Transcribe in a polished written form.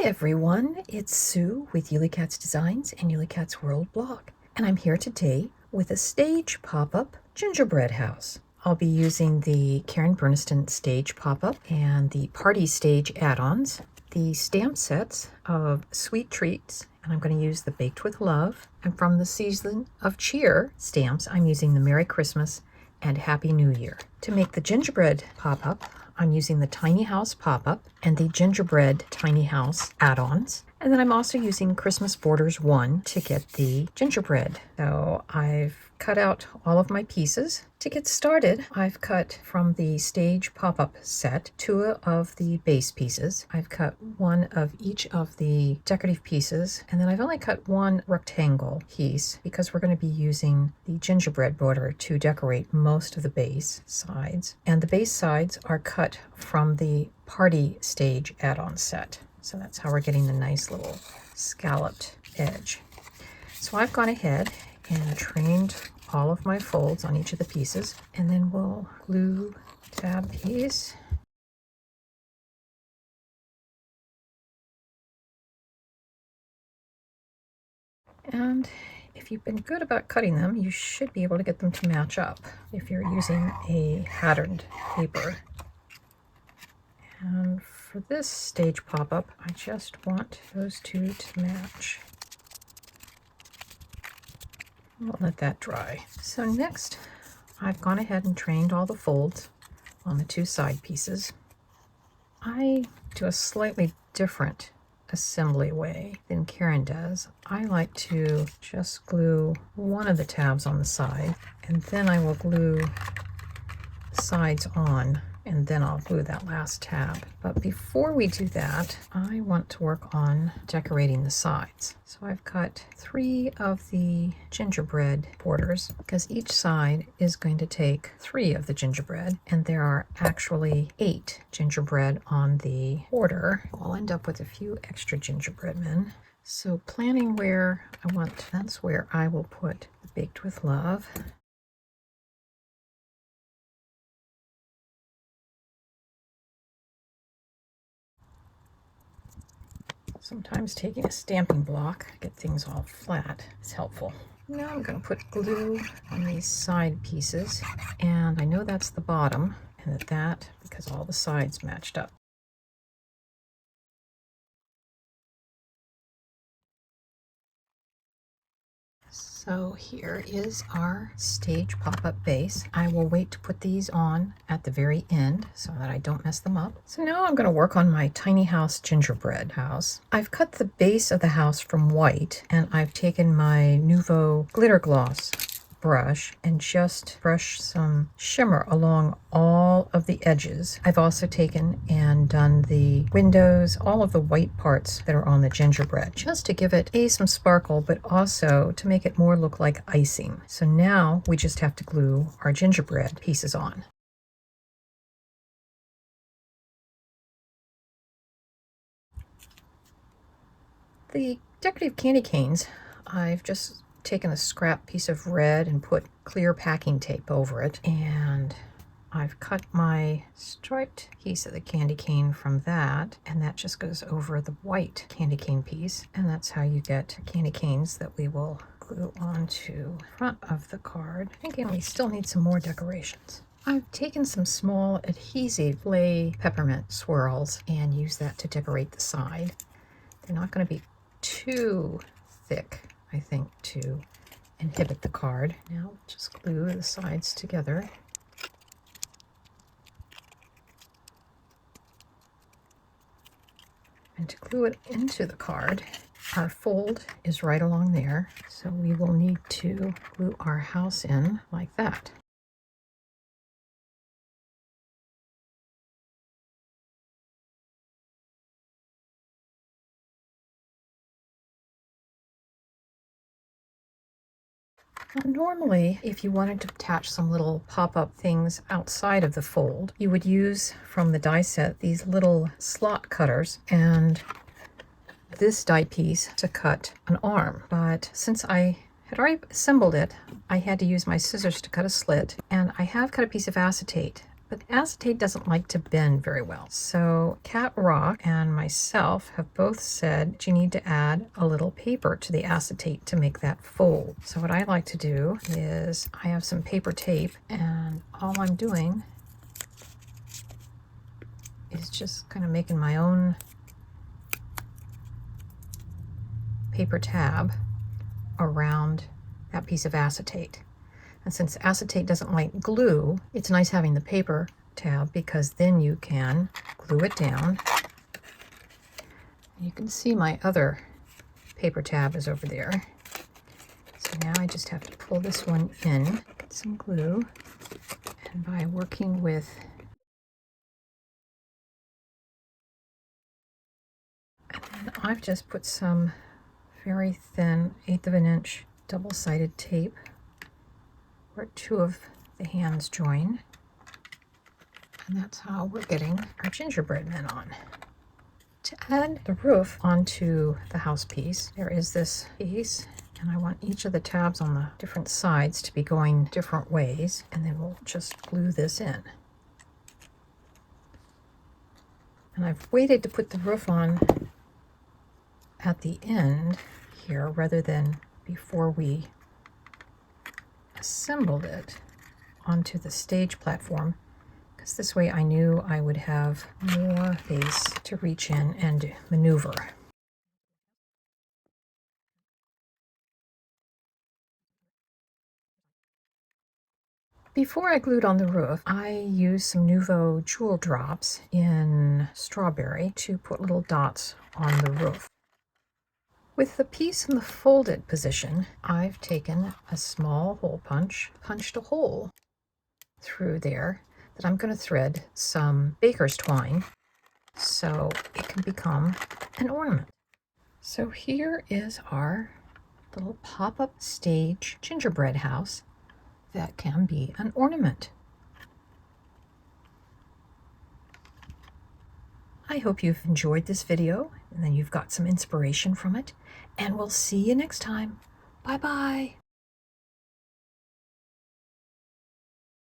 everyone, it's Sue with Ully Cat's Designs and Ully Cat's World blog, and I'm here today with a stage pop-up gingerbread house. I'll be using the Karen Burniston stage pop-up and the party stage add-ons, the stamp sets of Sweet Treats, and I'm going to use the Baked with Love, and from the Season of Cheer stamps, I'm using the Merry Christmas and Happy New Year. To make the gingerbread pop-up, I'm using the Tiny House pop-up and the Gingerbread Tiny House add-ons. And then I'm also using Christmas Borders 1 to get the gingerbread. So I've cut out all of my pieces. To get started, I've cut from the stage pop-up set 2 of the base pieces. I've cut 1 of each of the decorative pieces, and then I've only cut 1 rectangle piece because we're going to be using the gingerbread border to decorate most of the base sides. And the base sides are cut from the party stage add-on set. So that's how we're getting the nice little scalloped edge. So I've gone ahead and trained all of my folds on each of the pieces, and then we'll glue tab piece. And if you've been good about cutting them, you should be able to get them to match up if you're using a patterned paper. And for this stage pop-up, I just want those 2 to match. We'll let that dry. So next, I've gone ahead and trained all the folds on the 2 side pieces. I do a slightly different assembly way than Karen does. I like to just glue one of the tabs on the side, and then I will glue the sides on, and then I'll glue that last tab. But before we do that, I want to work on decorating the sides. So I've cut 3 of the gingerbread borders because each side is going to take 3 of the gingerbread, and there are actually 8 gingerbread on the border. I'll end up with a few extra gingerbread men. So planning where I want, that's where I will put the Baked with Love. Sometimes taking a stamping block, get things all flat, is helpful. Now I'm going to put glue on these side pieces, and I know that's the bottom, and that because all the sides matched up. So here is our stage pop-up base. I will wait to put these on at the very end so that I don't mess them up. So now I'm going to work on my tiny house gingerbread house. I've cut the base of the house from white, and I've taken my Nuvo glitter gloss brush and just brush some shimmer along all of the edges. I've also taken and done the windows, all of the white parts that are on the gingerbread, just to give it some sparkle, but also to make it more look like icing. So now we just have to glue our gingerbread pieces on. The decorative candy canes, I've just taken a scrap piece of red and put clear packing tape over it, and I've cut my striped piece of the candy cane from that, and that just goes over the white candy cane piece, and that's how you get candy canes that we will glue onto the front of the card. Thinking we still need some more decorations. I've taken some small adhesive lay peppermint swirls and used that to decorate the side. They're not going to be too thick, I think, to inhibit the card. Now just glue the sides together. And to glue it into the card, our fold is right along there, so we will need to glue our house in like that. Normally, if you wanted to attach some little pop-up things outside of the fold, you would use from the die set these little slot cutters and this die piece to cut an arm. But since I had already assembled it, I had to use my scissors to cut a slit, and I have cut a piece of acetate but acetate doesn't like to bend very well. So Cat Rock and myself have both said that you need to add a little paper to the acetate to make that fold. So what I like to do is I have some paper tape, and all I'm doing is just kind of making my own paper tab around that piece of acetate. And since acetate doesn't like glue, it's nice having the paper tab because then you can glue it down. You can see my other paper tab is over there. So now I just have to pull this one in, get some glue, and by working with and I've just put some very thin 1/8 of an inch double-sided tape where 2 of the hands join. And that's how we're getting our gingerbread men on. To add the roof onto the house piece, there is this piece, and I want each of the tabs on the different sides to be going different ways, and then we'll just glue this in. And I've waited to put the roof on at the end here rather than before we assembled it onto the stage platform, because this way I knew I would have more space to reach in and maneuver. Before I glued on the roof, I used some Nouveau jewel drops in strawberry to put little dots on the roof. With the piece in the folded position, I've taken a small hole punch, punched a hole through there that I'm going to thread some baker's twine so it can become an ornament. So here is our little pop-up stage gingerbread house that can be an ornament. I hope you've enjoyed this video and then you've got some inspiration from it, and we'll see you next time. Bye-bye.